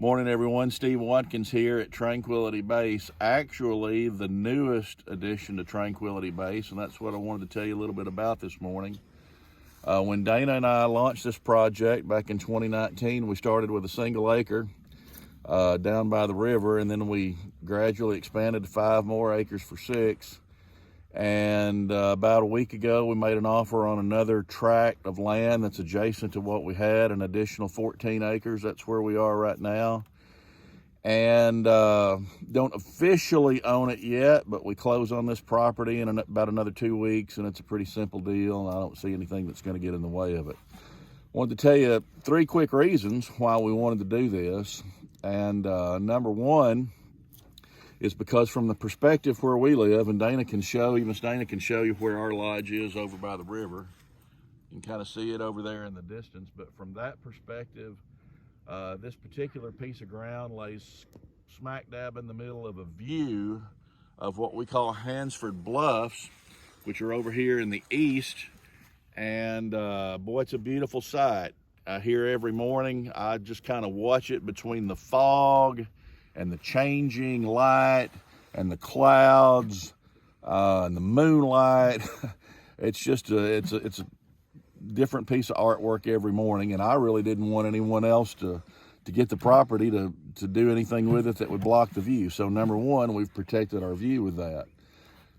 Morning, everyone. Steve Watkins here at Tranquility Base. Actually, the newest addition to Tranquility Base, and that's what I wanted to tell you a little bit about this morning. When Dana and I launched this project back in 2019, we started with a single acre down by the river, and then we gradually expanded to 5 more acres for 6. And about a week ago, we made an offer on another tract of land that's adjacent to what we had, an additional 14 acres. That's where we are right now. And don't officially own it yet, but we close on this property in about another 2 weeks, and it's a pretty simple deal, and I don't see anything that's going to get in the way of it. I wanted to tell you 3 quick reasons why we wanted to do this. And number one is because from the perspective where we live, and Miss Dana can show you where our lodge is over by the river. You can kind of see it over there in the distance, but from that perspective, this particular piece of ground lays smack dab in the middle of a view of what we call Hansford Bluffs, which are over here in the east. And boy, it's a beautiful sight. Here every morning, I just kind of watch it between the fog and the changing light and the clouds and the moonlight. It's just it's a different piece of artwork every morning, and I really didn't want anyone else to get the property to do anything with it that would block the view. So number one, we've protected our view with that.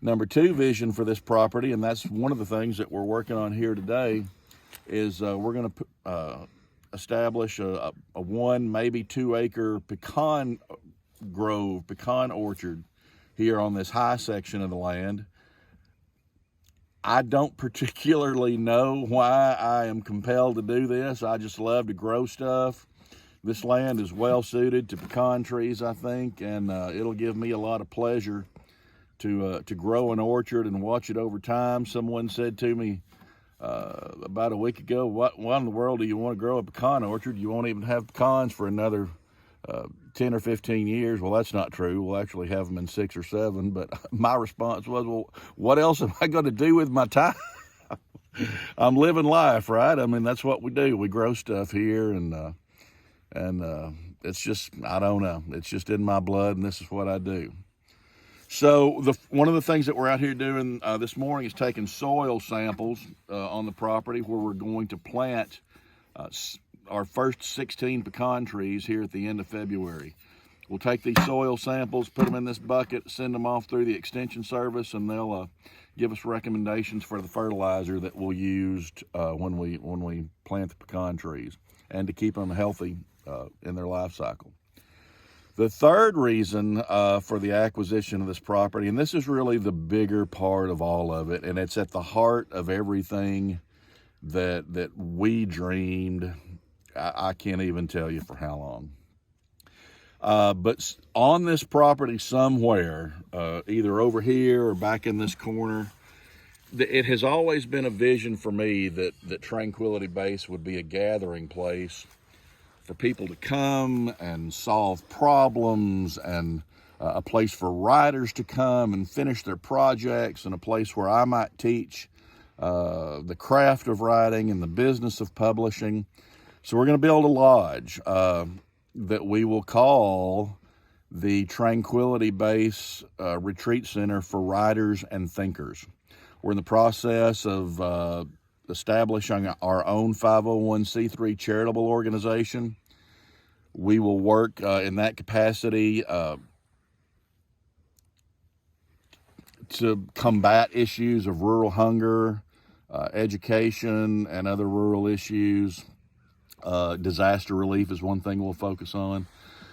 Number two vision for this property, and that's one of the things that we're working on here today, is we're going to establish a 1, maybe 2 acre pecan orchard here on this high section of the land. I don't particularly know why I am compelled to do this. I just love to grow stuff. This land is well suited to pecan trees, I think, and it'll give me a lot of pleasure to grow an orchard and watch it over time. Someone said to me about a week ago, why in the world do you want to grow a pecan orchard? You won't even have pecans for another 10 or 15 years. Well, that's not true. We'll actually have them in 6 or 7. But my response was, well, what else am I going to do with my time? I'm living life, right? I mean, that's what we do. We grow stuff here, and it's just, I don't know. It's just in my blood, and this is what I do. So one of the things that we're out here doing this morning is taking soil samples on the property where we're going to plant our first 16 pecan trees here at the end of February. We'll take these soil samples, put them in this bucket, send them off through the extension service, and they'll give us recommendations for the fertilizer that we'll use when we plant the pecan trees, and to keep them healthy in their life cycle. The third reason for the acquisition of this property, and this is really the bigger part of all of it, and it's at the heart of everything that we dreamed. I can't even tell you for how long. But on this property somewhere, either over here or back in this corner, it has always been a vision for me that Tranquility Base would be a gathering place for people to come and solve problems, and a place for writers to come and finish their projects, and a place where I might teach the craft of writing and the business of publishing. So we're going to build a lodge that we will call the Tranquility Base Retreat Center for Writers and Thinkers. We're in the process of establishing our own 501c3 charitable organization. We will work in that capacity to combat issues of rural hunger, education, and other rural issues. Disaster relief is one thing we'll focus on.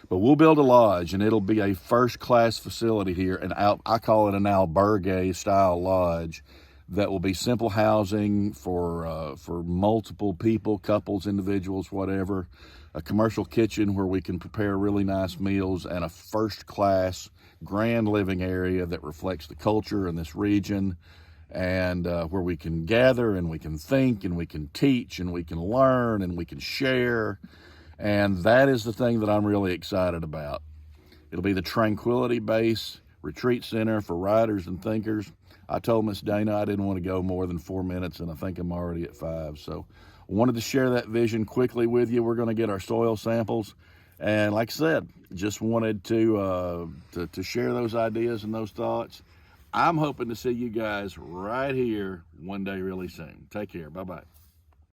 But we'll build a lodge, and it'll be a first-class facility here, and I call it an albergue-style lodge that will be simple housing for multiple people, couples, individuals, whatever. A commercial kitchen where we can prepare really nice meals, and a first-class grand living area that reflects the culture in this region, and where we can gather and we can think and we can teach and we can learn and we can share. And that is the thing that I'm really excited about. It'll be the Tranquility Base Retreat Center for Writers and Thinkers. I told Miss Dana I didn't want to go more than 4 minutes, and I think I'm already at 5. So I wanted to share that vision quickly with you. We're going to get our soil samples, And like I said, just wanted to share those ideas and those thoughts. I'm hoping to see you guys right here one day really soon. Take care. Bye-bye.